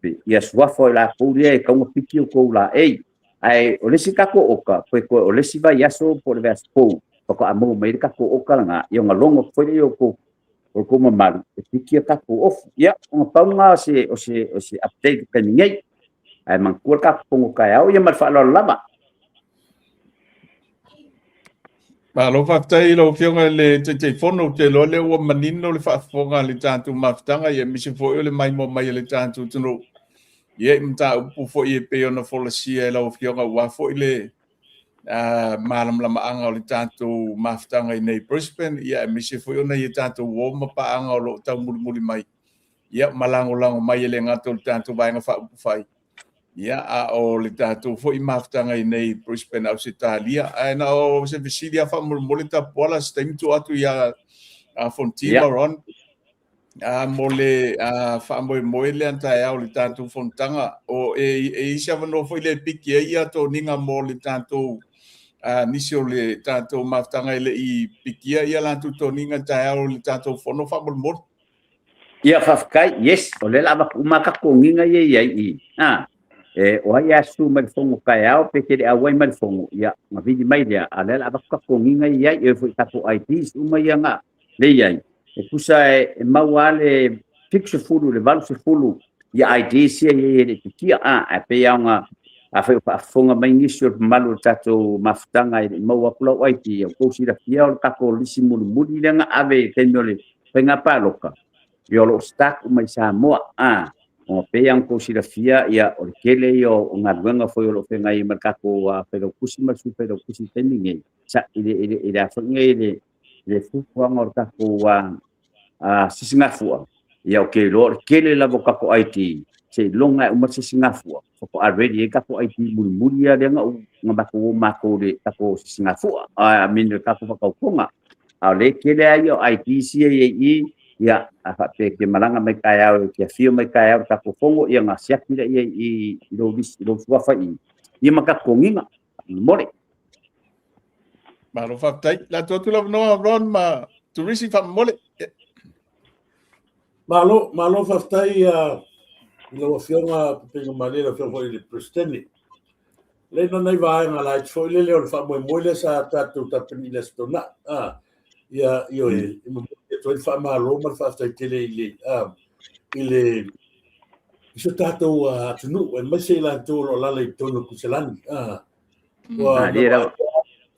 pe ia suafa la pulia e kaunga piki o kou la ai o lesi kako oka ko o lesi vai aso po le vaspo ko amo mai kako oka nga ia nga longo foi o ko mamalu e piki kako of ia o paunga se update ka ningai ai mangkul ka pongo ka ia mal fa lo lama ma lo fatai lo fionga le te fono te lo le o manino le fa fonga le tantu maftanga ia mi se foi le mai mo mai le tantu tuno ia mta upu foi pe ona folasia lo fionga wa foi le malam lama anga le tantu maftanga nei Brisbane ia mi se foi ona ia tantu wo ma pa anga lo tau muli mai ia malango mai le ngato le tantu vai nga fa upu fai ia o le tātou fo i maftanga i nei Brisbane au se Italia na o se visilia fa mole ta pola stem tu atu ia Fontima ron mole fa mo le anta ia o le tātou fontanga o e isa no fo le piki ia to ninga mo le tātou nisi o le tātou maftanga i piki ia la tu to ninga ta o le tātou fono fa mo ia fafkai yes o le lava umaka ko nginga i o ai asu mai fongo kai ao pe ke a wai mai fongo ia ma vidi mai dia ale la ka ko nginga ia e foi ta ko IDs uma ia nga le ia e kusa e mauale fixo fulu le valse fulu ia IDs ia e kia a pe ia nga a foi pa fonga mai ngisio malu tato maftanga i mau aplo ai ki ko sira kia o ka ko lisi mulu le nga ave tenole penga paloka yo lo stack mai sa mo o pe yang ko silafia ia o kele yo ngaruanga foi o fenga i markako pero kusima super kusi teninge sa ile afonge le fuang o kako sisingafu ia o kele la boka ko IT se longa uma sisingafu ko already ka ko IT mulmulia le nga bako mako le kako sisingafu min kako ko konga ale kele yo IT si ia apa ke malanga mai kaya o ke fio mai kaya ta ko fongo ia nga sia kila ia i lo suafa ia maka konginga more malo fatai la tu la no ron ma tu risi fa mole malo fatai lo fionga pe malera fio foi le presteni le no nei vai nga la foi le fa mo sa tatu tapini le stona ia io tu fa malo ma fa sta tele ile se tato tunu e ma se la to lo la le tono kuselani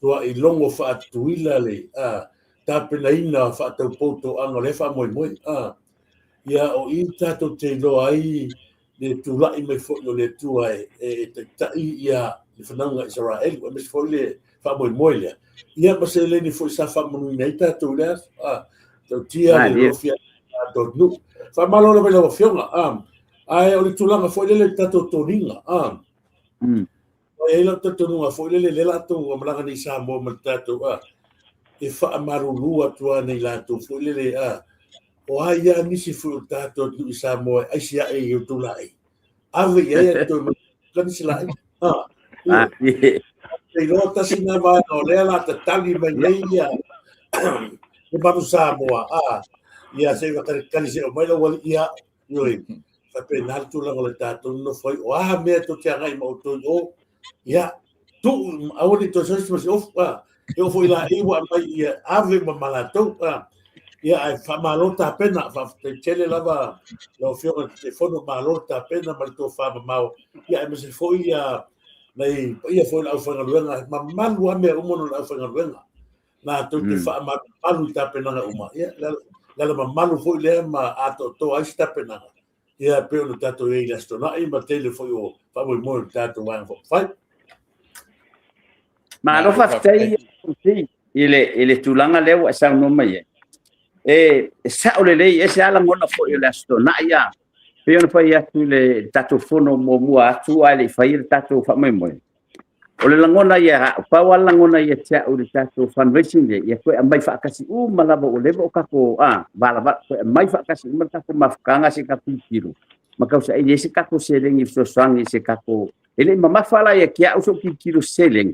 wa i longo fa tuila le ta pena ina fa to poto anga le fa moi ia o i tato te lo ai le tu la i me fo le tu ai e ta ia le fananga Israel wa me fo le fa moi le ia ma se le ni fo sa fa mo nei tato le to tia le fia to nu fa malo le lo fionga ai o le tulanga foi le tato toninga e la tato nu foi le la to malanga ni sa mo tato e fa marulua tua nei la to foi le o ai ya ni si fu tato tu sa mo ai sia e eu tu lai ave ia to kan si lai e lo ta sina va no le la tali mai ia e ba sa mo ia se va kan si o mai lo ia yoi fa penal tu la le tato no foi o me to te ngai mo to o ia tu a o to so so eu fui lá e wa mai ia ave ma malato ia ai fa malota pena fa te tele lava lo fio te fono malota pena mal to fa mau ia me se foi ia nei ia foi la fa ngaluenga ma malu ame o mono la fa ngaluenga na to te fa malu ta pena uma ia la malu foi le ma ato to ai sta pena ia pe o tato e la stona e ma tele foi o fa mo tato wa fa ma lo fa tei ile tulanga lewa sa no mai sa ole le ese ala ngona fo ile stona ia pe ona fa ia tu le tato fono mo mua tu ale fa ile tato fa mai mo ole langona ia pa wala ngona ia cha ole tato fundraising ia ko mai fa kasi malaba ole o ka ko bala ba mai fa kasi ma ka ko mafkanga se ka pikiro maka sa ile se ka ko seleng i so sangi se ka ko ele mama fala ia kia uso pikiro seleng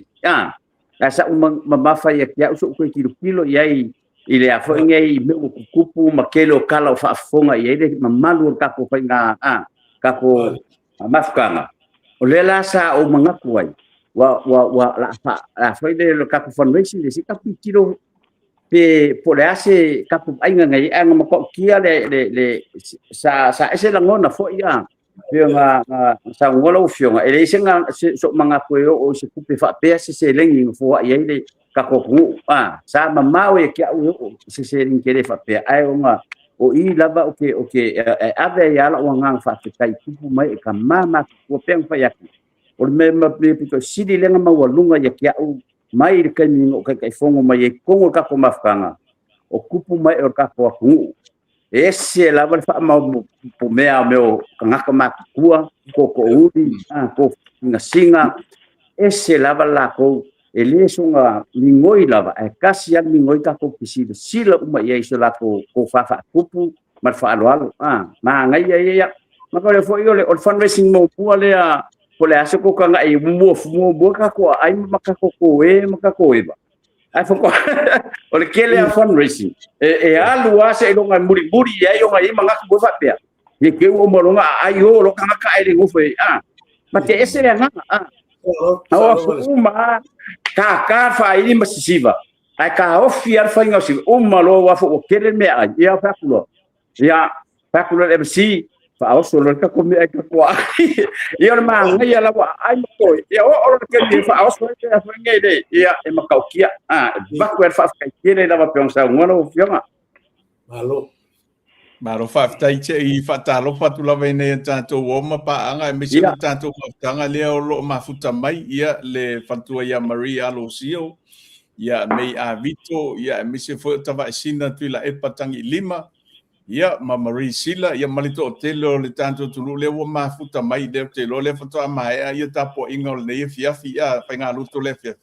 asa mamafa ia kia uso ko kilo iai ile afo ngai me kupu makelo kala fa fonga ia ile mamalu ka ko fa nga kako mafkanga o le la sa o mangaku ai wa la foi de kako fundraising de sika pitiro pe por ase kako ainga ngai anga mako kia le sa ese langona foi ya nga sa ngolo fionga ele senga so mangaku o se kupe fa pe se lengi fo ai le kako hu sa mamau e kia o se ring kere fa pe ai nga o I lava oke ave ya la wanga fa kai tupu mai ka mama ko peng fa ya o me pito sidi lenga ma walunga ya kia o mai ka ni o kai fongo mai ko ka ko mafkanga o kupu mai o ka ko hu ese lava fa ma po mea meu ngaka ma kua ko uri ko singa ese lava la ko ele sunga lingoi lava e kasi yang lingoi ka ko kisila sila uma ia iso la ko fa kupu mar fa alo ma ngai ya ma ko le foi ole fundraising mo pule a pole aso ko ka ngai mo ka ko ai maka ko maka ko ba ai fo ko ole kele a fundraising alu ase lo ngai muri ya yo ngai manga ko fa pe ye ke o mo nga ai yo lo ka ai le go fe ma te ese na uma ka fa ini masisiva ai ka ofiar fa ngosi malo wa fo kele me ya fakulo le MC fa o solo ka ko me ka ko ya ma ngai la wa ai ko ya o ke fa o solo ka fa ngai de ya e ma ka kia ba ko fa ka kele la va pensa ngono fioma Maro whaftai te I whatalo whatu lawa nei tātou woma paanga e misi tātou whaftanga lea o lo mafuta mai ia le whatua ia Maria Alosio ia mei a Vito ia e misi whautawa e sina tuila e patangi 5 ia ma Marie Sila ia malito o telo le tātou tulu lea o mafuta mai leo te lo le whatua mai ia tapo inga o le nei fiafi ia whainga luto le fiafi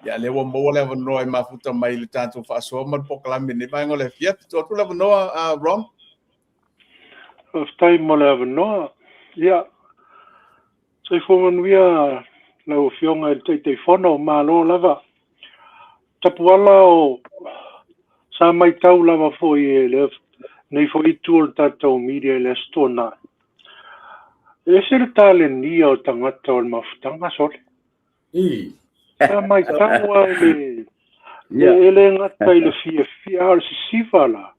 ia le o moa le wanoa e mafuta mai le tātou whaasoa mar pokalami ne vainga le fiafi tōtu le wanoa Ron? Stai mole avanoa ia sai fomanuia lau fionga te fono malo lava tapuala o sa mai tau lava foi le nei foi tour tatou media le stona ese tale ni o tangata o maftanga sole sa mai tau le ele ngata ile fia al sivala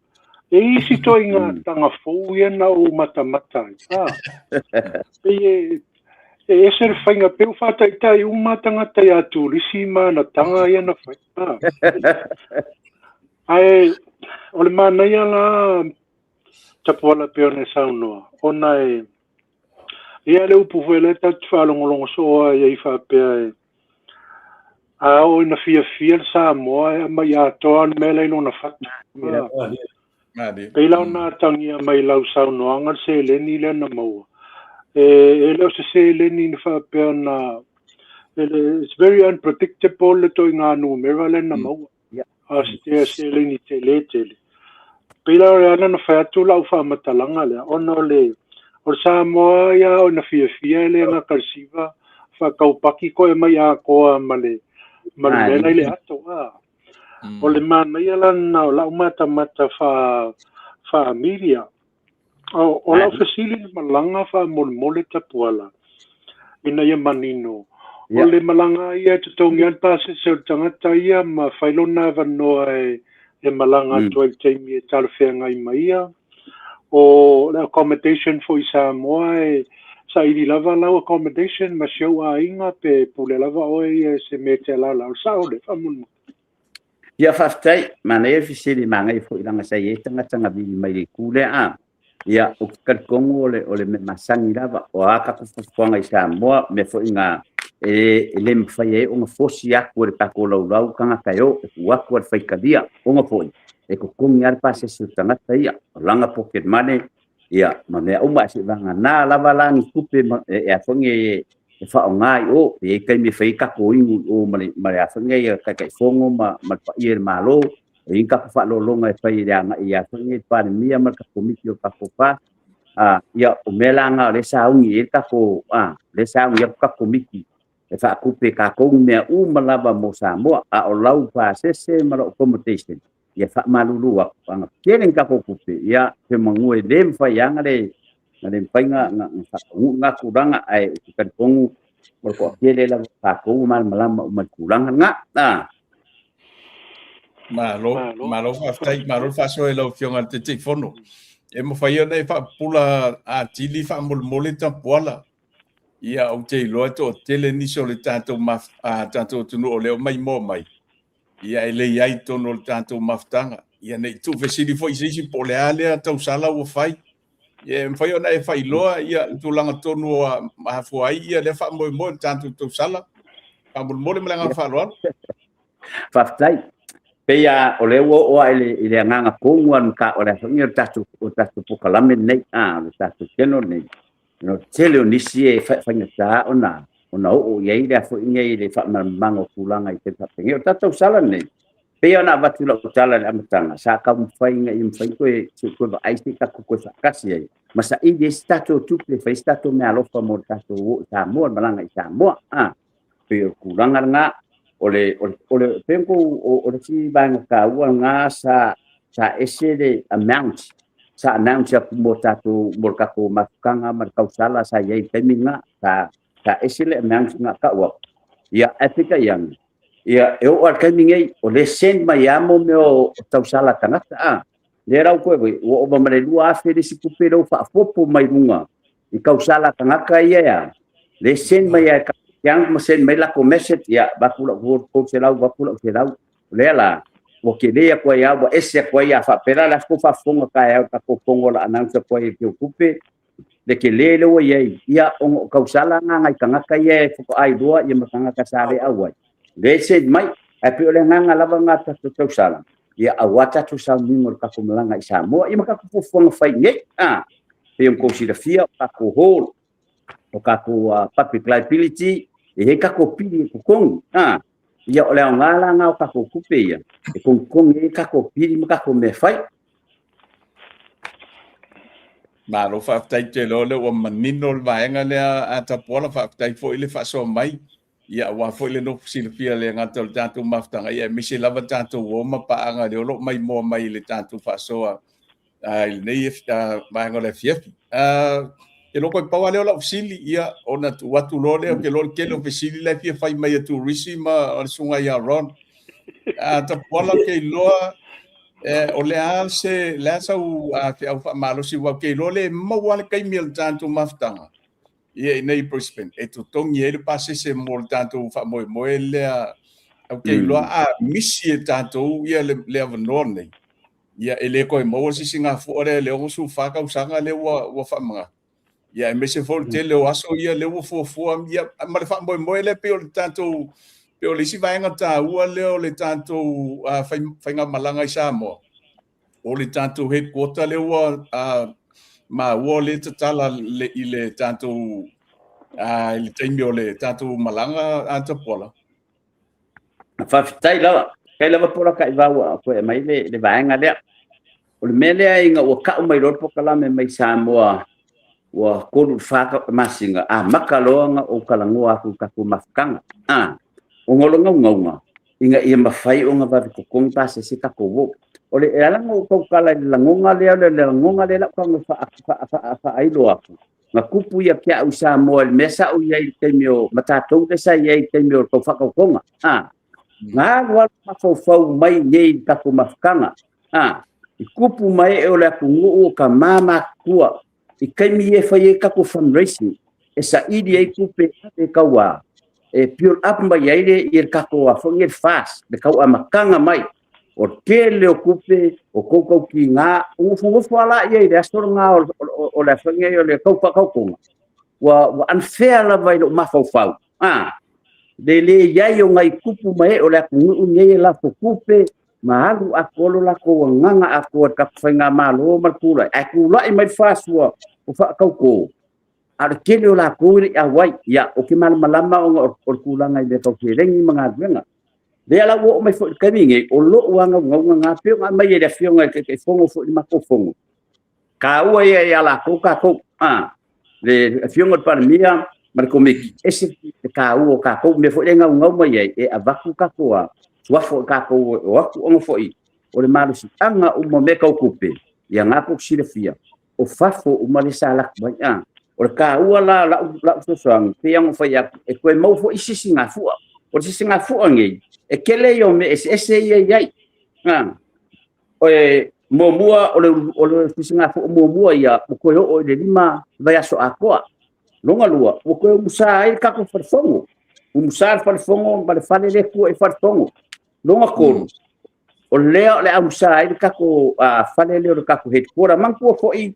e si to inga tanga fo ia na o mata e ser fainga pe fa tai o mata ngata ya turisima na tanga ia na fa ai o le mana ia la tapola pe ona sauno ona ia le upu vele ta falongolongo so ia fa pe o na fia sa mo mai a to an mele no na fa Peilau na tangia mai lau sau noanga se leni le na maua. E lau se leni ni whapea na it's very unpredictable le toi ngā numera le na maua. A se leni te le. Peilau re ana na whaatu lau whamatalanga le. Ono le o sa moa ia o na fia le ngā karsiva whakaupaki ko e mai a koa male mele le ato o le mana ia lana o lau mata fa media o lau fasili malanga fa mole tapuala ina ia manino o le malanga ia te tongian pase se o tangata ia ma whailona vanoa e malanga tuai teimi e talwhenga I maia o le accommodation for Samoa sa ili lava lau accommodation ma siau a inga pe pule lava oe se mete la lau sao le whamunu ia whaftai, mana e fisiri manga I fo ilanga sai e tanga vili mai le kule ia o karkongo o le me masangi lava o aka kufuanga I Samoa me fo inga le mwhai o fosi aku le tako lau kanga kayo waku al whaikadia o ngā e ko kongi arpa se tangata ia o langa pocket money ia ma mea uma se vanga nā lava langi kupe e a whange e whao ngai o e kai me whai kako ingu o mare a whange e kai whongo ma whaie malo e inka ka whalo longa e whai reanga i a whange e pare mia ma ka komiti o kako wha ia o melanga le saungi e kako le saungi e ka komiti e wha kupe kako mea lava mo Samoa o lau wha sese ma lo accommodation ia wha malulu a keren kako kupe ia te mangue le mwhai anga le ngale painga nga kuranga ai kan kong mo ko kele la ka ko mal malama mal kuranga nga malo fa so lo fionga te fono e mo fai nei fa pula a tili fa mol ta pola ia o te lo to tele ni so le tanto maf a tanto tu no le mai mo mai ia ele ai to no tanto maftanga ia nei tu vesili foi si pole ale ta usala o fai ia mo fai nei fai loa ia tu langa to no a foi ia le fa mo tanto tu usala pa mo le langa fa lo faftai peia o le o ile nganga konguan ka o le ngir tatu pokalame nei le tatu keno nei no tele ni si fa ngata ona o ye ile fo ngai le fa mango kulanga i te ngir tatu sala nei peia na batu la utala le amatanga sa ka mfai ngai mfai ko ai ti ka ko sa kasi ai masa i de stato tu le fa stato me alo fa mo tatu sa mo malanga i sa mo pe kulanga nga ole tempo o si bang ka nga sa esele amount sa announce mo tatu mo ka ko makanga markausala sa yai teminga sa esele amount nga ka wa ya etika yang ya eu ar kamingai ole send mayamo meu tausala tangata le rau ko o ba mare lua fere si kupero fa fopo mai runga I kausala tangaka ya le send maya yang mesen mai la ko message ya bakula ko selau le la o que le ko ya bo ese ko ya fa pera la ko fa fonga ka ya ka ko fongo la announce ko e ocupe de que le o ya o kausala nga ngai tangaka ya ko ai doa ya matanga ka sare awai le send mai api ole nga lava nga ta kausala ya awata tu sa mingor ka ko malanga isa mo I maka ko fonga fai nge yung ko sila fia ka ko hol o ka ko public liability e ka ko pili ko kong ia ole ngala nga ka ko kupe ia e kong e ka ko pili maka ko me fai ma lo fa tai te lo le o manino va nga le ata pola fa tai fo ile fa so mai ia wa fo ile no silfia le nga tol tanto maftanga ia mi se lava tanto o ma pa nga le lo mai mo mai le tanto fa so il nei va nga le fief e loko pa wale ola usili ia ona watu lole o ke lol ke lo usili la fia fai mai tu risima o sunga ia ron ta pola ke loa o le alse la sa u au fa malo si wa ke lole mo wale kai mil tanto maftanga ia nei Brisbane e tu tongi e passe se mo tanto fa mo le o ke loa misi tanto ia le avnone ia ele ko mo si singa fore le o su fa ka usanga le wa fa manga ia me se for tele o aso ia le wo fo ia ma fa mo le pe o tanto pe o le si vai ngata ua le tanto fa nga malanga isa mo o le tanto headquarter le wa ma wo le tala le ile tanto ile taimio le tanto malanga anta pola fa tai la kai la pola kai va wa ko mai le vai nga le o le mele ai nga o ka mai ro pokala me mai sa mo wa ko fa masinga makaloanga o kalangoa ku ka ku mafkanga o ngolonga ngonga inga ia mafai o nga va ko konta se ka ko wo o le ala ngo ko kala la ngonga le la ko fa ai lo aku nga kupu ia kia usa mo le mesa o ia te mio matatou te sa ia te mio ko fa ko konga nga wa fa mai nei ka ku mafkanga kupu mai o le ku o ka mama kua I kai mi e fai e kako fundraising e sa idi e kupe e kaua e pure up mai aire I kako a fongir fast le kau a makanga mai o ke leo kupe o koukau ki ngā ungufu ala i aire astor ngā o le fangei o le kaupa kaukonga wa unfair la vai lo mafaufau le iai o ngai kupu mai o le kungu ngai la kupe malu akolo la ko nganga ako ka fenga malo markula akula I mai fasua o fa kauko ar kele la ko I wai ya o ki malama o kulanga I le ko rengi manga venga le ala wo mai fo kaminge o lo wanga nga pe mai le fionga ke fongo fo I mako fongo ka ua ya la ko ka ko le fionga par mia marko meki ese ka u ka ko me fo nga mai e avaku ka ko wafo ka ko waku ongo foi o le malu si anga o mo me ka kupe ia nga ko silefia o fafo o male salak mai o ka ua la so sang piang fa ya e ko mo fo isi singa fu o isi singa fu ngi e kele yo me ese ye o mo mua o le singa fu mo mua ya ko yo o le lima vai so akoa longa lua o ko musa ai ka ko farfongo o musa farfongo ba le fale le ku e farfongo longa ko o leo le musa ai ka ko fale le ka ko het kora man ko fo i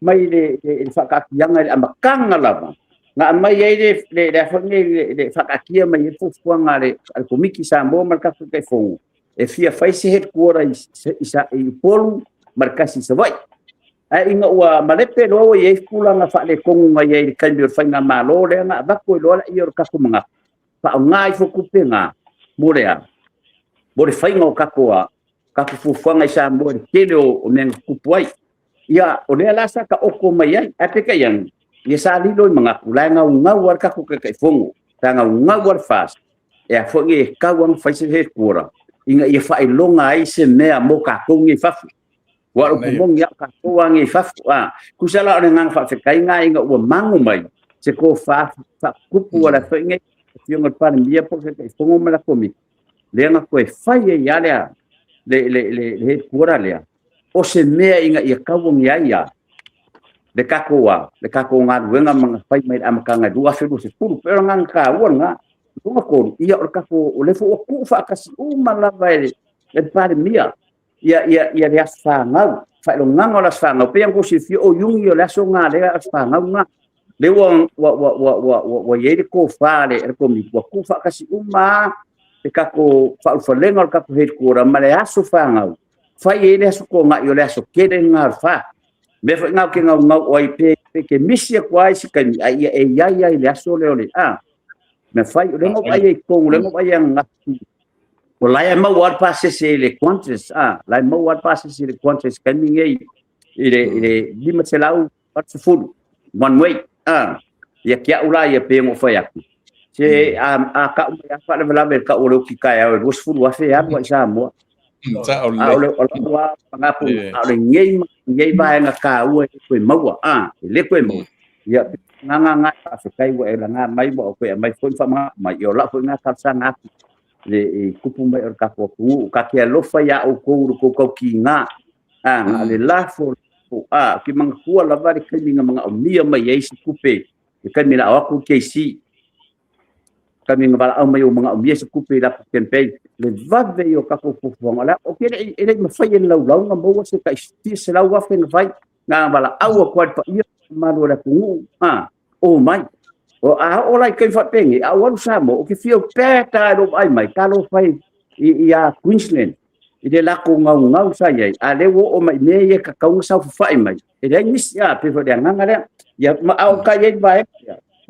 mai le whakakianga le amakanga lava. Ngā mai ei le whange le whakakia mai e fufuanga le komiki sa mō markaku kai whongu. E fia whaise het kuora i polu markasi sa vai. A inga ua malepe loa i e kulanga whale kongu ngai ei le kaimi o whainga mālo le ngā wako i loa i o kako mga. Whao ngā i whakupe ngā morea. Mo le whainga o kako fufuanga i sa mō le kele o menga kupuai. Ia o le lasa ka oko mai ai apeka yang ia sa lilo mga kulai nga war ka ko kai fongo tanga nga war fast e a fongi ka wan faise he kura inga ia fa ilonga ai se mea mo ka ko ngi fafu wa ko mong ya ka ko ngi fafu kusala o ngang fa kai nga inga o mangu mai se ko fa kupu wala fongi fiong pa mia po kai fongo mala komi le nga ko fa ia le he kura le o se mea inga ia kawong ia le kako ngā ruenga mga whai mai amakanga dua whiru se puru pero ngā kāua ngā runga kōru ia o kako o lefo o ku whaakasi umalawa le pare mia ia le as whāngau whaelo nganga o las whāngau pe ang si fio o yungi o laso ngā le as whāngau ngā le wa yeire ko whāre e ko mi wa ku whaakasi le kako whauwhalenga o kako heit kōra ma le aso whāngau fai ele aso ko nga yo le aso kere nga fa me fa nga ke nga oi pe ke misia kwai si kan ai ai le aso le ole me fai le ngo ai ko le ngo ai nga o lai ma war passe se le quantes lai ma war passe se le quantes kan ngai ile lima selau pat fu one way ya kia ula ya pe ngo fa ya se ka ya fa le la ka o lo ki ka ya o fu wa fe ya wa sa mo ole pangapu ole ngei ba nga ka u ko mau le ko mau ya nga fa kai wa ela nga mai mo ko mai fo fa mai yo la fo nga ka sa nga le kupu mai or ka ko ka ke lo fa ya o ko ki nga le la fo ki mang ku la va ke nga mga mia mai ai si kupe ke mina wa ku ke si kami ngabala au mai o mga mia si kupe la campaign le vave yo ka ko fufuanga la o ke ele me fai lau nga mo se ka sti se lau wa fe vai nga bala au ko pa ia malu la ku o mai o lai ke fa pengi a wa samo o ke fio peta do ai mai ka lo fai ia Queensland ide la ko nga sa ye a le wo o mai me ye ka sa fai mai ide ni sia pe fo de nga le ya ma au ka ye vai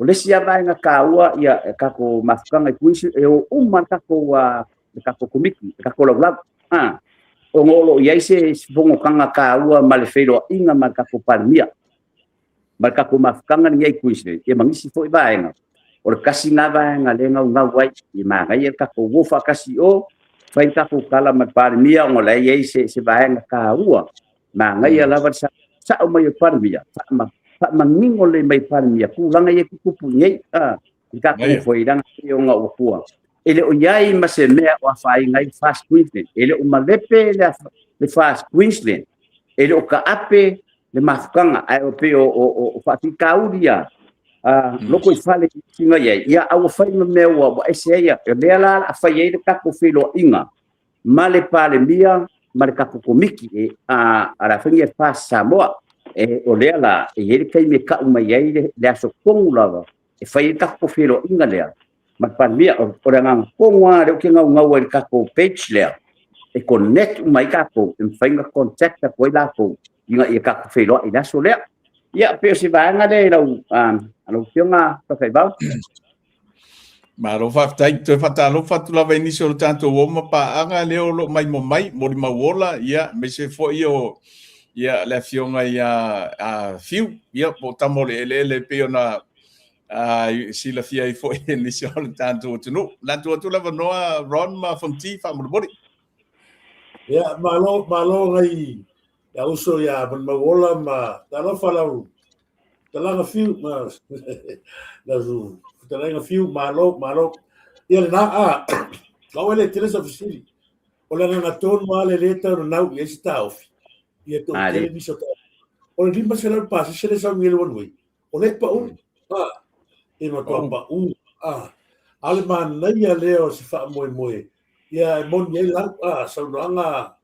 o le sia vai nga kaua ia ka ko mafkanga Queensland e o man ka ko komiki ka ko la o ngolo ia se bongo kanga kaua malefelo inga marka ko palmia marka ko mafkanga ni ai Queensland e mangisi foi vai nga o kasi na vai nga le nga wai i ma ga ia ka ko wo fa kasi o fai ka ko kala ma palmia ngola ia se vai nga kaua ma nga ia la sa o mai palmia mangingo le mai palmia ku langa ye ku punyei ka ko foi dang yo nga o ku ele o yai ma se mea o fai ngai fast Queensland ele o malepe le fast Queensland ele o ka ape le mafkanga ai o pe o fati kaudia loko i fale kinga ye ia au fai no me o ese ia le la fai ele ka ko filo inga male pale mia male ka ko komiki ara fai fast Samoa o lea la ele kai me ka uma ye le aso kongula e fai ka ko filo inga le ma palmia o ranga konga re ke ngau el ka ko page le e connect mai ka ko en fai nga contact ko la ko inga e ka ko filo ina so le ia pe si va nga le alo fiona to kai ba ma lo fa tai to fa ta lo fa tu la veni so tanto wo ma pa anga le lo mai mo ma wola ia me se fo io ia le fiona ia fiu ia po tamole le pe ona si la fia i fo ni so tanto tu no la tu la no ron ma fonti fa mo bodi ya malo ngai Ya uso ya mawola ma tala falau. Tala nga fiu ma la zu. Tala nga fiu malo. Ia na kau ele tele sa fisili. Ola na ton ma le leta no nau ye sta ofi. Ia to tele ni so. Ola di ma sela pa se sa ngel wonwe. Ola pa e no to pa ale man na ia leo se fa moe. Ia mon ye la sa no anga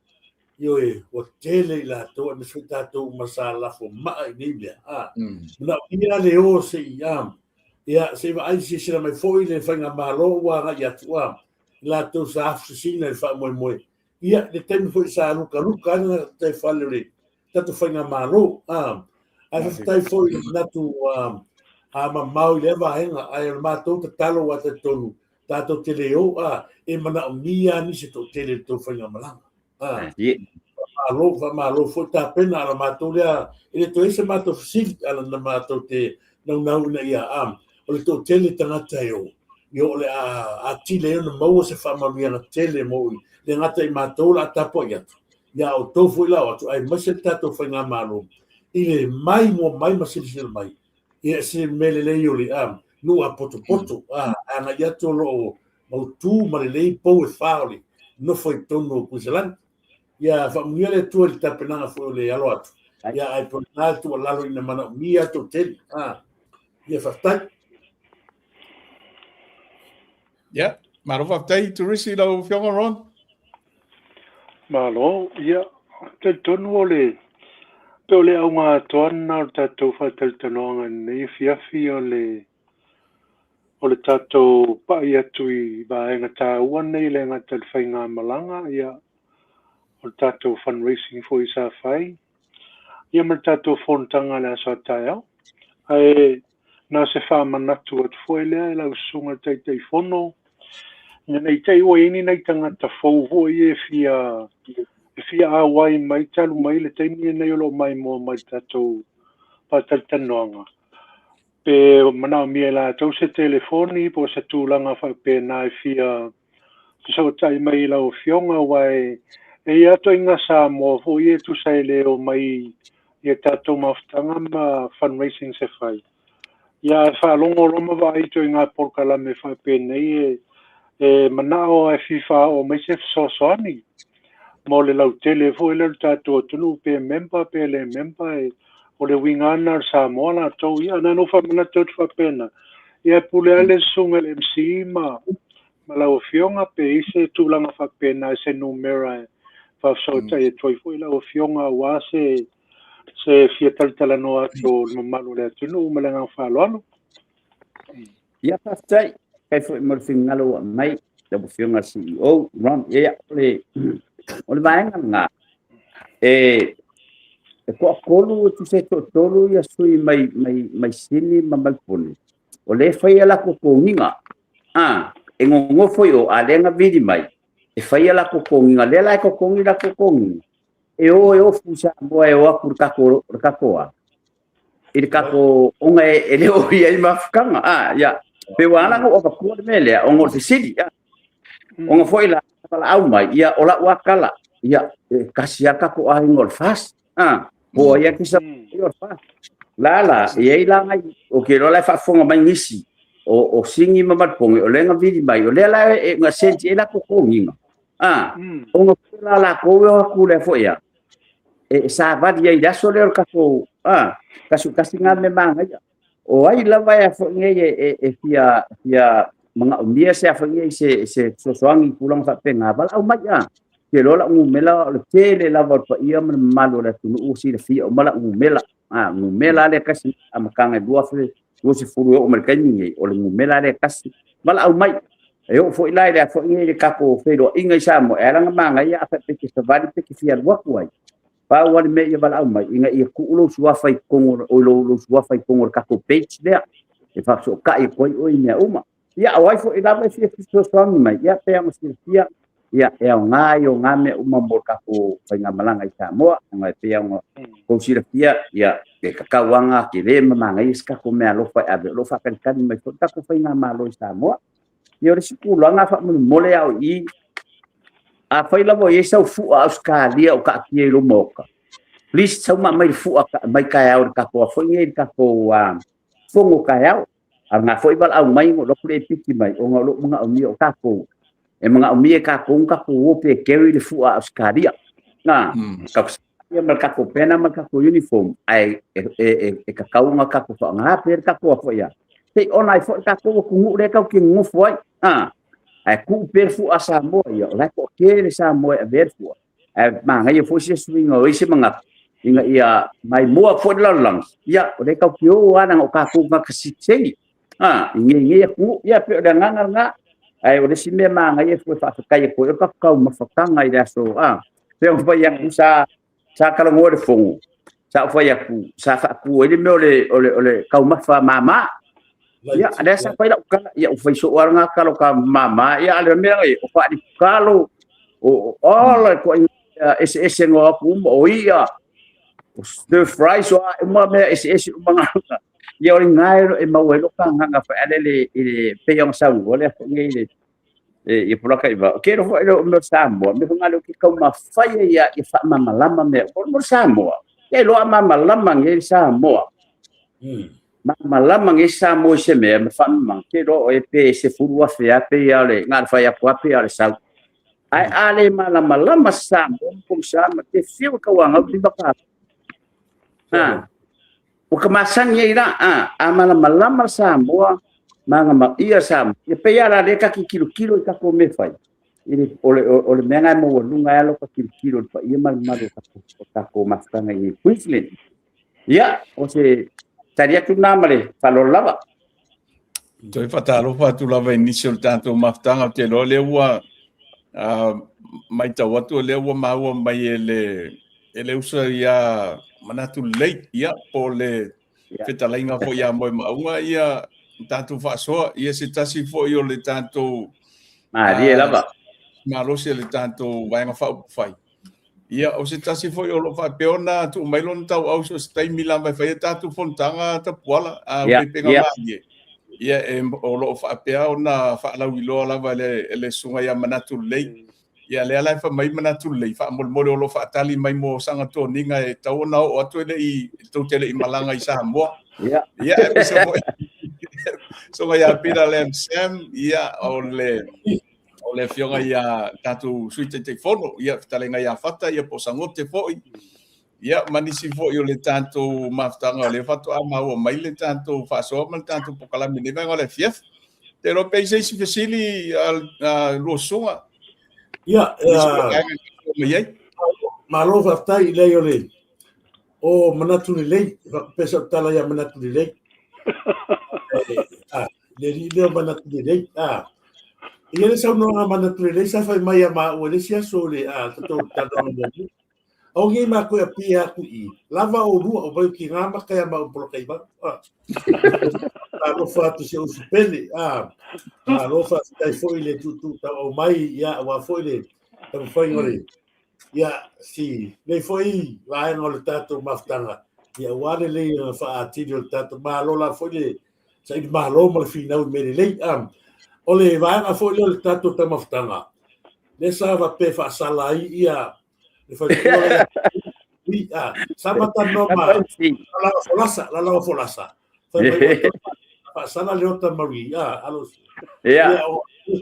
yo o tele la to me fita to masala fo ma ni bia na ia le o se ia se va ai se mai foi le fanga malo wa ya tua la to sa sina fa mo ia de tem foi sa luka na te fale ta to fanga malo ai fa foi na tu ma mau le va henga ai ma to te talo wa te tonu ta to tele o e mana mia ni se to tele to fanga malanga malo foi ta pena ala matou lea ele to ese matou fisili ala na matou te nau na ia o le to tele tangata yo le a tile no mau se fa mamia na tele mo le ngata I matou la tapo ia o to foi la o ai mase tato foi nga malo ile mai masili mai ia se mele le yo le no a poto ana ia to lo mo tu ma le po e fauli no foi tono Queensland ia fa mule tu le tapena fo le alo atu ia ai pona tu lalo ina mana mia to tel ia fa tai ya maro fa tai tu risi lo fionga ron malo ia te tonu ole pe ole au ngā toana o tātou whaitaltanonga nei fiafi o le tātou pai atu I vaenga tā ua nei le ngata le whainga malanga ia o le tātou fundraising for isa whai ia ma le tātou whontanga le aso atai au ai nā se whamanatu at fwoi lea lau sunga tei whono nei tei ua ini nei tangata whauho e fia awai mai talu mai le teimi nei olo mai mo mai tātou pataltanoanga pe mana mia la tau se telefoni po se tūlanga whai pe nai fia so tai mai lau fionga wai e ato inga sa mo fo ye tu sai leo mai ye tātou maftanga ma fundraising se whai ia fa longo roma vai to inga porkala me whai pe nei e manao e fifa o mai se soani mo le lau tele fo le tātou tunu pe member pe le member o le wingana sa mola to ia na no fa mana tot fa pena ia pule ale sunga le MC ma lau fionga pe ise tūlanga fa pena se numera fa so tai toi fo lau fionga wa se fiatal no to malu le tunu malanga fa lo ia fa tai kai fo mo fingalo mai le fionga CEO ron ia le vaenga ko kolu tu se tolu ia sui mai sini mamalpuni o le fai ala ko konginga e ngongo foi o alenga vidi mai e fai ala ko konginga le la ko konginga ko konginga e o fusa bo e o kurka koa e kako onga e le o ia mafkanga ya pe wala ko ka ko mele o ngol sidi ya onga foi la au mai ia ola wakala ia kasiaka ko ai ngol fast bo ia kisa yor fa la ia la ngai o ke lo la fa fonga mai ngisi o singi mamat pongi o lenga vidi mai o le la nga senti ela ko konginga o nga la ko ku le fo ia e sa va dia ida so le ka ko kasu nga me manga ia o ai la vai fo nge e fia mga umbia se fa nge se soangi pulang fa penga bal au mai ke lola ngumela le tele la va pa ia malo la tunu usi le fia o mala ngumela le kasi amakanga dua fe wo se furu o merkani o le ngumela le kasi mala au mai e o foi lai le fo nge ka ko fe do inga sa mo era manga ia fa pe ke vali pe ke fia wa kuai pa wa me ia bala au mai inga ia ku lo sua fai kongo o lo sua fai kongo ka ko page there e fa so ka e koi o ina uma ia ai fo ila me fia so strong mai ia pe ang fia ia e ngai o ngame uma morka ko fainga malanga I Samoa ngai pe ang ko sira fia ia e kakawanga ki le manga iska ko me alo fa ave lo fa kan mai ko ta ko fainga malo I Samoa ia re sikulo nga fa mole au I a faila bo ia sau fu Australia o ka ki lo moka please sau mai fu mai kaya ka ko fo ngi ka ko fongo kaya nga foi bal au mai ngo lo pre piki mai o ngo lo mga umi o ka ko e mga umi ka ko o pe kewi le fu askaria na ka ia marka ko pena marka ko uniform ai e ka kaunga ka ko nga per ka ko fo ya te ona fo ka ko ku le ka ki ngu foi ai ku per fu asa mo ya la ko ke le sa mo e ver fu ai ma nga ye fo se swing o isi mga inga ia mai mua fo lalang ya o le ka ki o ana o ka ko ma kasitsengi ingi ku ya pe da nga ai o le si me ma nga ye fu fa kai ko ka ka ma fa tanga ida so pe o fa yang sa kala ngore fongo sa fa ya ku sa fa ku ele me ole ka ma fa mama ya ada sa fa ka ya o fa so nga kalau ka mama ya ale me o fa di kalau o ala ko ese ngo ku o ia stir fry so mo me ese mga ya ori ngai e mau lo ka nga fa ele pe yang sa ole ngai e por acá iba quero foi no Samoa me ngalo ki ka ma fai ya e fa mama lama me por Samoa e lo mama lama nge Samoa mama lama nge Samoa se me fa mama quero e pe se furu afe ya le ngar fa ya kwa pe ya le sa ai ale mama lama Samoa com Samoa te fio ka wanga di baka o ka masang ira mama lama Samoa manga ma ia sam e pe ala de ka kilo ka ko me fai ini ole menga mo lunga alo ka kilo pa ia mal ka ko mastanga i Queensland ya o se taria tu namale falo lava toi fatalo fa tu lava initial tanto maftanga te lo le wa mai tawa tu le wa ma wa mai ele usa ya manatu late ya pole fetalainga fo ya mo ma ia tanto fa so ia se tasi fo io le tanto dia lava ma lo se le tanto vai nga fa fai ia o se tasi fo io lo fa peona tu mai lo tau au so stai mila mai fa tanto fontanga ta poala pe penga mai ia o lo fa pea ona fa la wilo la vale le sunga ya manatu lei ia le ala fa mai manatu lei fa mo mo lo fa tali mai mo sanga to ninga e tau na o to le i to tele i malanga i sa mo ia so ya pira le sam ia ole fionga ia tatu suite te fono ia talenga ia fata ia posangote foi ia manisi foi o le tanto maftanga le fato ama o mai le tanto fa so mal tanto pokala mini venga le fief te lo peise si facili al lo songa ia malo fatai le ole o manatu le pesa tala ya manatu le le manatu le ia le sa no manatu le sa fa mai ma o le sia so le to tadong le o ngi ma ko pia ku i lava o rua o vai ki ngama ka ma o kai ba lo fa tu se o supele lo fa tai foi le tu ta o mai ya wa foi le ta foi ngore ya si le foi vai no le tato maftanga ya wale le fa ati le tato ma lo la foi le sai ma lo ma fina o me le o le vai na foi le tato ta maftanga le sa va pe fa salai ya le fa sama tanoma la folasa fa sana le ota maria alos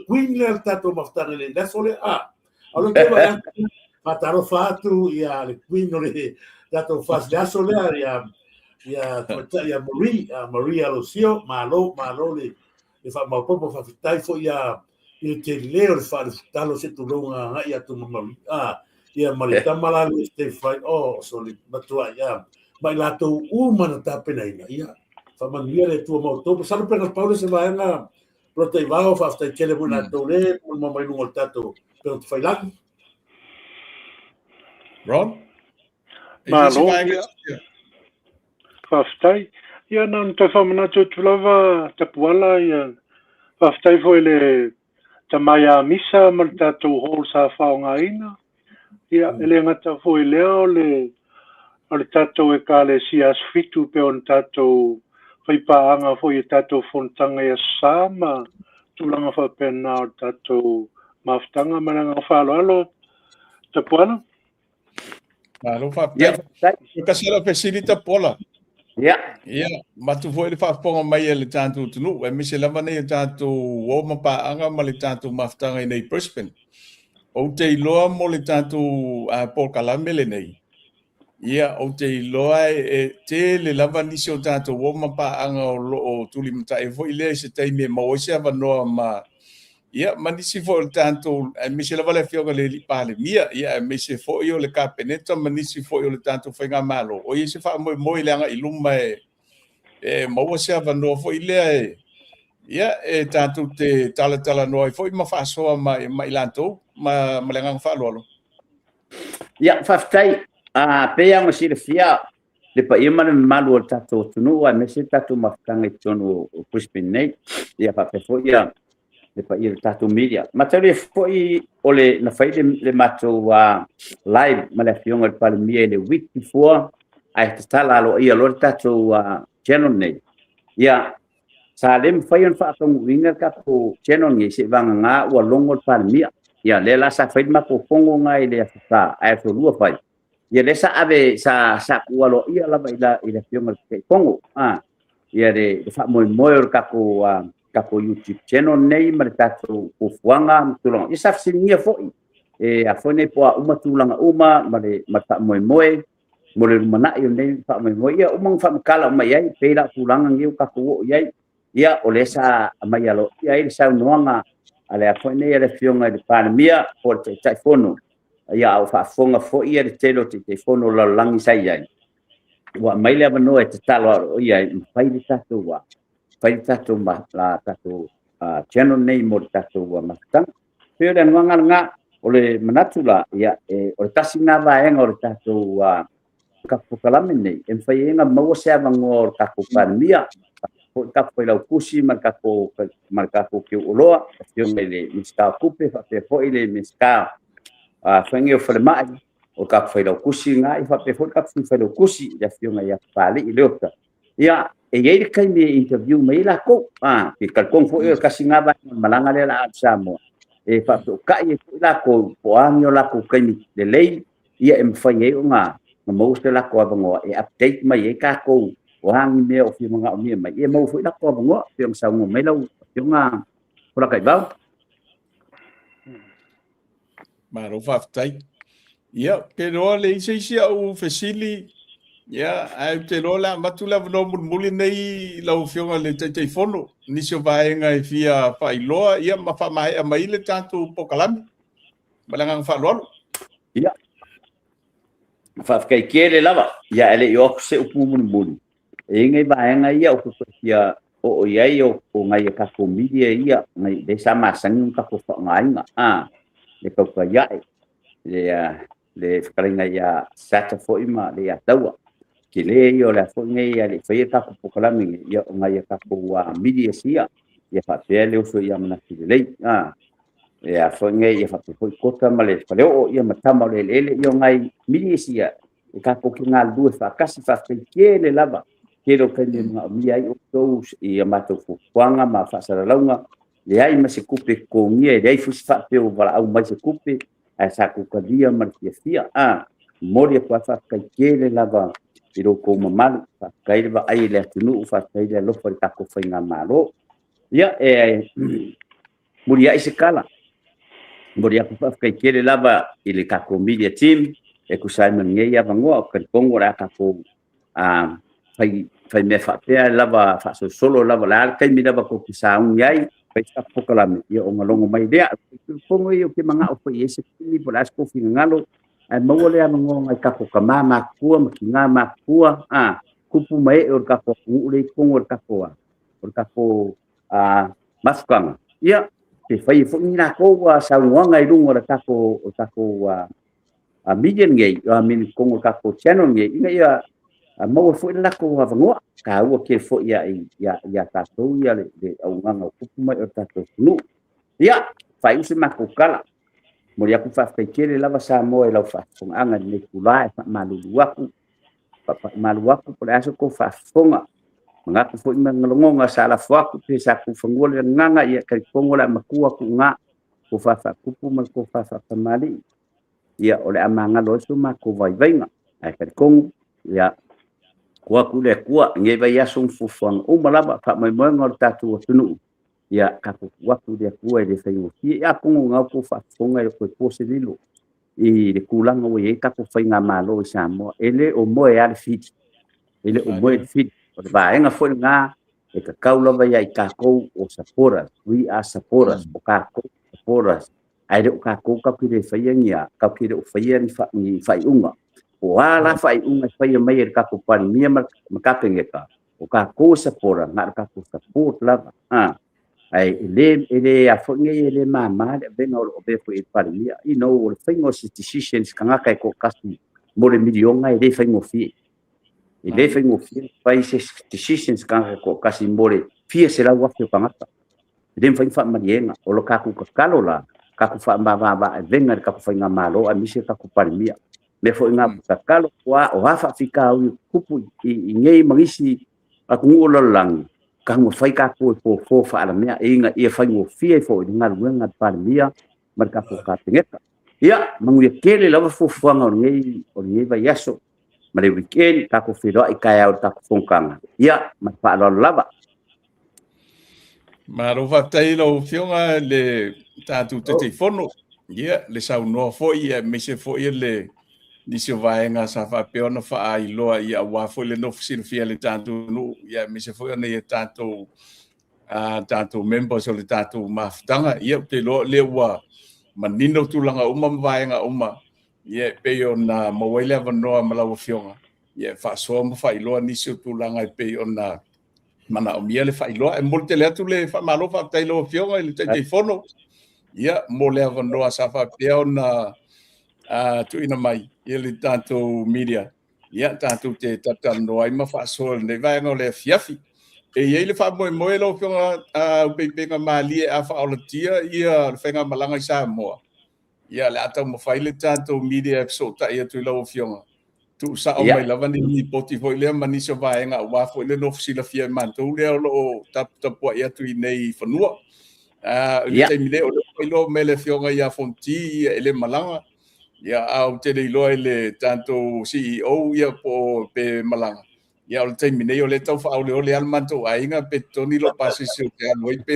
Queensland tato maftanga le da sole alo ke va fataro fatu ya le Queensland tato fas da sole ya Maria Lucio malo le fa ma popo fa fitai fo ya il te leo le fa talo se tu longa ya tu maria ia malita malale stay fine so le matua ya mai la tu uma ta pena ia fa mania le tu mo to sa pena Paulo se va na proteivao fa sta chele buona tole mo mai no tato per fai la Ron malo fa stai ia non te fa mana tu lava te puala ia fa stai foi le tamaya misa mal tato hol sa fa nga ina ia ele ngata foi leo le tato e kale sias fitu pe on tato fai paanga foi tato fontanga e sama tulanga fa pena o tato maftanga mananga fa alo te puana Malo fa. Ya, Kasi la facilita pola. ya. Ia, matu foi le whaaponga mai e le tātou tunu. E mise lama nei e tātou o mapaanga ma le tātou maftanga i nei Brisbane. O te iloa mo le tātou Paul Kalamele nei. Ia, o te iloa e te le lava nisi o tātou o mapaanga o tuli mata e foi le se teime maoise avanoa ma. Ia, manisi foi le tātou, e mise lava le fionga le li pale mia. Ia, e mise foi o le kapeneta, manisi foi o le tātou whainga malo. O se wha moi le anga iluma maua se avanoa foi lea ia e tātou te tala noa foi ma whaasoa ma i lantou ma le ngang whaalolo. Ya, whaftai, pea mo sire fia, le pa ia mana malu o tātou tunu, a mese tātou mawhitanga i tonu o Brisbane nei, ia whapefo ia, le pa ia tātou media. Matau le foi o le, na whai le matou live, ma le fionga le pale mia le week before, ai te tala alo ia lo le tātou channel nei. Ia, sa le mwhai on whaakongu inga ka po channel nei, se vanga ngā ua longo le pale mia. Ia, le la sa whai mako pongo ngai le afata, ai to lua whai. Ia, le sa ave sa kualo ia lava ila fionga le pongo. Ia, le wha moe o kako YouTube channel nei, ma le tātou ufuanga, mtulanga. Ia, sa fsinia foi. A foi nei poa umatulanga ma le mata moe, mo le manai o nei wha moe. Ia, umang wha makala o mai ai, peila tulanga ngiu kako o iai. Ia, o le sa mai alo. Ia, ele sa unoanga, ale a foi nei ele fionga de pandemia por te fono ia au fa fonga fo ia de telo te fono la langi sai ai wa mai le no e te talo ia fai de tato ma la tato channel nei mo tato wa mastang pero nga ole manatula ia o tasina va en o tato kapukalame nei en fai nga mo se avango tato pandemia kapo ila kusi markapo ke uloa fiong le miska kupe fa pe fo ile miska fengi o forma o kapo ila kusi nga fa pe fo kapo ila kusi ya fiong ya pali ilota ya e ye kai me interview me la ko ke kalkong fo e kasinga ba malanga le la samo e fa to kai la ko poanyo la ko kai le lei ia em fa ye nga mo se la ko bango e update mai e ka ko o hangi me o fi mga o mai e mau foi da ko bango fiong sa ngo mai lau fiong pula kai bau Maro whaftai. Ia, pero le isi au fesili ia ai te rola matula no muli nei lau fionga le te fono nisi o vaenga e fia whailoa ia ma whamai a mai le tātou pokalami malangang whalolo. ia whafkai kere lava ia ele i oku se upu muli e ngai vaenga ia o kukia o iai o ngai e kako media ia ngai de sama sangi kako whangainga le kauka iai le whakaringa ia sata fo ima le ataua ki le i o le fo ngai le whaia kako pokalami ia o ngai e kako media sia ia whapea leo so ia manaki le lei ia fo ngai ia whapea fo kota ma le whaleo ia matama le lele ia o ngai media sia e kako ki ngā lue whakasi whapea kele lava kero kene mga mia i o tos i amato fuanga ma fasara launga le ai ma se kupe ko ngia le ai fusi fa pe o vala au mai se kupe a sa ku kadia ma fia mori ko fa kai kele lava i ro ko mamal fa kai va ai le tunu fa kai le lo fa ta ko fa nga malo ya muri ai se kala muri ko fa kai kele lava i le ka ko media team e ku Simon ngai ya vango ka kongo ra ka ko fai me fa pe lava fa solo lava la kai mi lava ko kisa un yai fai ta pokalami ia o ngalongo mai dea pongo io ke manga o foi ese ni polas ko fingalo ai mo le amo ngai ka ko kama kua makinga kua kupu mai o ka ko ule pongo ka ko maskanga ia te fai fo ni na ko sa ngai lungo ka ko a million ngai min kongo ka ko channel ngai ia mau foi la ko avango ka o ke foi ia tatou ia le au nganga kupu mai o tatou nu ia fai usi makukala mo ia ku fa kele lava sa mo e la fa anga ni kula fa malu waku por aso ko fa fonga nga ku foi ngalonga sala fuaku pe sa ku fongole nganga ia ka fongola makua ku nga ku fa kupu ma ku fa mali ia o le amanga lo su ma ko vai venga ai ka kong ia kua kule kua nge vai aso fufuang o malaba fa mai mo ngor tatu tunu ia ka kua kule kua le fai o ia ko nga ko fa fonga le ko posililo i le kulanga o ye ka ko fai nga malo sa mo ele o mo e al fit ele o mo e fit o va nga fo nga e ka kaula vai ai ka ko o sapora we are saporas o ka ko saporas ai le ka ko ka pide fai ngia ka pide o fai ni fai unga o ala fai unga fai mai ka ko pari mia ma ka pengeka o ka ko sapora nga ka ko support lava ai ele a fo ngai ele mama le ben o be fo e pari mia I know o fai ngo decisions ka nga kai ko kasi mo le milionga ele fai ngo fi ele fai ngo fi fai decisions ka nga ko kasi mo le fi se la wa fi ka ngata ele fai fa marienga o lo ka ku ka kalola ka ku fa ba venga ka ku fa nga malo a mise ka ku pari mia me fo nga ka kalo wa o ha fa fika u kupu I ngei mangisi aku ngolo lang ka mo fai ka ko fo fa ala mea inga ia fai ngo fie fo nga nga pari mia marka ko ka tengeta ia mangu kele lava fo fanga o ngei va yaso mare weekend ka ko firo I ka ya ta ko fongkanga ia ma fa lava Maro fatai lo fionga le tatu te fono. Ia le sau no fo ia me se fo ia le nisi vaenga sa fa peona fa ai loa ia wa fo le no sin fia le tatu no ia me se fo ia ne tatu tatu members o le tatu maftanga ia te lo le wa manino tulanga uma vaenga uma ia pe ona mawele va no mala fionga ia fa so mo fa ilo nisi tulanga pe ona mana o mia le fa ilo e molte le atu le fa malo fa tailo fionga le te fono ia mo le va no sa fa peona tu ina mai ele tanto media ia tanto te tatano ai ma fa so ne vai no le fiafi e ele fa mo lo fionga pe pe mali a fa o tia ia fenga malanga sa mo ia le ata mo fa ile tanto media so ta ia tu lo fionga tu sa o mai lava ni poti foi le mani so vai nga wa foi le no fsila fia man tu le lo tap po ia tu nei fanua le te mile o lo mele fionga ia fonti ele malanga ia au te lo ele tanto CEO ia po pe malanga ia o te mine o le tau fa o le almanto ainga pe toni lo pase se te alo pe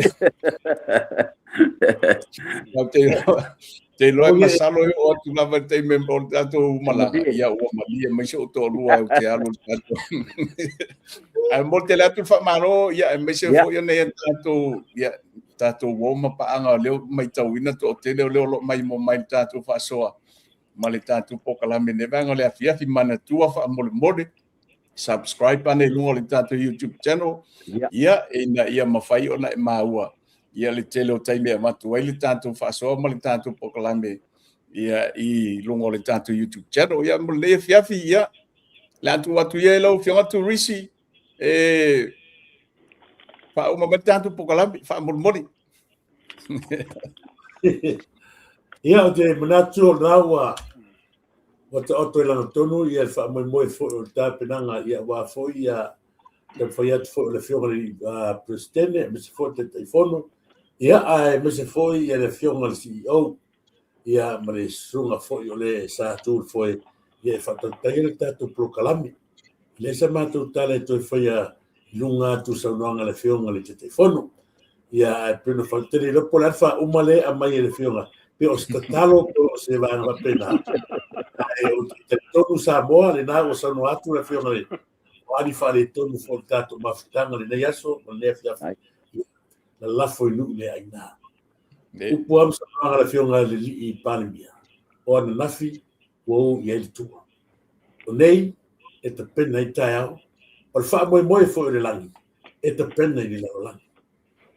te loe masalo o tu lava te member tanto malanga ia o malia mai so to lua o te alo tanto ai mo te la tu fa mano ia me se fo ia ne tanto ia tanto wo ma pa anga le mai tau ina to te le lo mai mo mai tanto fa soa male tanto pokala me ne vanga le afia fi mana tua fa mole subscribe ane lungo le tanto YouTube channel ia ina ia mafai ona e maua ia le tele o taime matu ai le tanto fa so male tanto pokala me ia I lungo le tanto YouTube channel ia mo le fiafi ia la tu watu ia lo fionga tu risi fa uma tanto pokala fa mole ia o te manatu o rawa o te oto I langa tonu ia fa mo fo o ta penanga ia wa fo ia te fo ia fo le fionga li presidente me se fo te telefono ia ai me se fo ia le fionga le CEO ia ma le sunga fo o le sa tu fo ia fa ta le tatu prokalami le sa matu tale to fo ia lunga tu sa nanga le fionga le telefono ia peno fa te le po la fa umale a mai le fionga pe o statalo o se va na pena o te tonu sa boa le na o sa no atu le fionga le o ali fa le tonu fo tato mafutanga le yaso le fia la la fo lu le aina o po am sa le fionga le I palmia o na nafi o ia le tu o nei e te pena I tau o fa mo fo le langi e te pena I le langi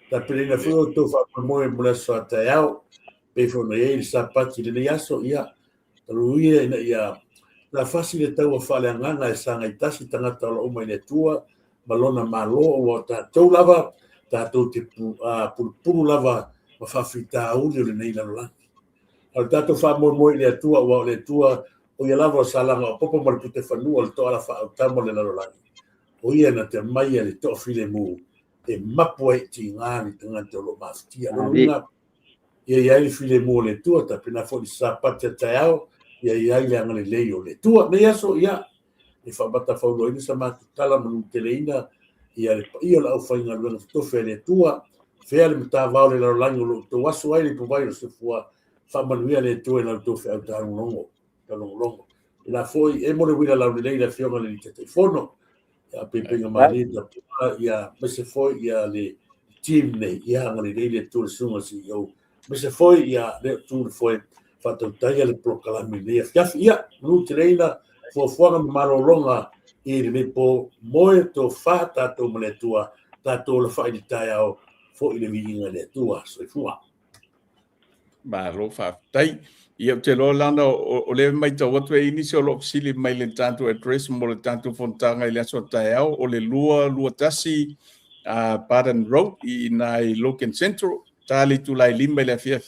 ta pena fo to fa mo la so tau pe fo no ia sa pati le yaso ia ruia ia la facile tau fa le nganga e sanga itasi tangata o mai le tua malona malo o ta tau lava ta to te pu lava ma fa fita u le nei la la al tato fa mo le tua o le tua o ia lava salanga o popo mal pute fanu o to ala fa tamo le la la o ia na te mai le to file mu e mapo e tingani tangata lo maftia lo nga ia ia file mo le tua ta pena fo sa patia tau ia le anga le o le tua me aso ia e fa bata fa lo ini sama tala manu teleina ia le ia la fa inga lo to fe le tua fe le mta va le la lo to waso ai le provider se fua fa manuia le tua la to fe ta longo la foi e mo le wila la le la fiona le telefono ia pe mari da ia me se foi ia le team ne ia ngale le to sunga si yo me se foi ia le to foi fatautai le proclame le ia no treina fo fora marolonga e le po moe to fata to mletua ta to le fa tai ao fo ile vinga le tua so fua ba lo fa tai ia te lo landa o le mai to what we initial lo sili mai le tanto address mo le tanto fontanga ile so tai ao o le lua tasi Baden Road i nai Loken Central tali tu lai limba le fia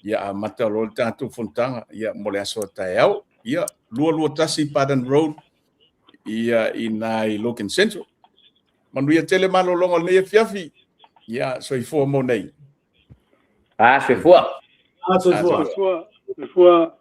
ia mata lo tanto fontanga ia mo le so tai ao ia lua tasi Baden Road ia i nai Loken Central manuia tele malo longo le fiafi ia so i fo mo nei se fua so fua